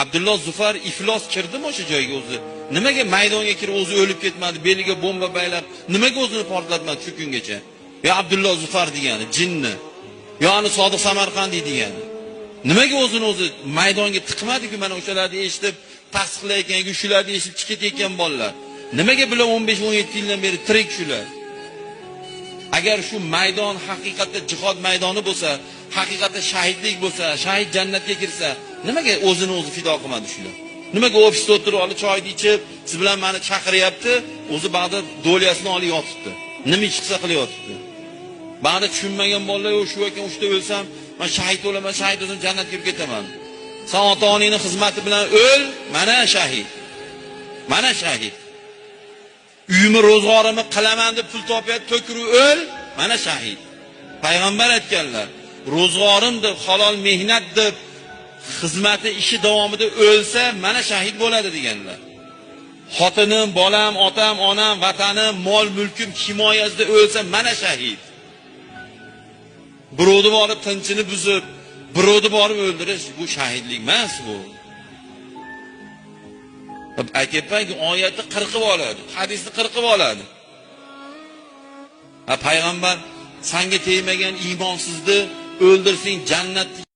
Abdulloh Zufar iflos kirdimi o'sha joyga o'zi? Nimaga maydonga kirib o'zi o'lib ketmadi, beliga bomba baylab, nimaga o'zini portlatmadi shu kungacha? Ya Abdulloh Zufar degani jinni. Yo ani Sodiq Samarqandiy degani. Nimaga o'zini o'zi maydonga tiqmadi-ku, mana o'shalarni eshitib tasdiqlayotgan, shularni eshitib chiqayotgan bolalar. Nimaga bular 15-17 yildan beri tirik shular? Agar shu maydon haqiqatda jihod maydoni bo'lsa, haqiqatda shahidlik bo'lsa, shahid jannatga kirsa, nimaga o'zini o'zi fido qilmadi shular? Nimaga ofisda o'tirib olib choyni ichib, siz bilan meni chaqiryapti, o'zi bag'da do'liyasini olib yotibdi. Nima ish qilsa qilyapti? Bag'da tushunmagan bolalar shu ekan, o'shda o'lsam, men shahid bo'laman, shahid bo'lsam jannatga kirib ketaman. Sen ota-onangning xizmati bilan o'l, mana shahid. Mana shahid. Uyimni ro'zg'orimni qilaman deb pul topyapti, to'kirib o'l, mana shahid. Payg'ambar aytganlar, ro'zg'orim deb, halol mehnat deb xizmati ishi davomida o'lsa, mana shahid bo'ladi deganlar. Xotinim, bolam, otam, onam, vatanim, mol mulkim himoyasida o'lsa, mana shahid. Birovni borib tinchini buzib, birovni borib o'ldirish bu shahidlik emas bu. Aytayapmanki, oyatni qirqib oladi, hadisni qirqib oladi. Payg'ambar senga tegmagan imonsizni o'ldirsang jannat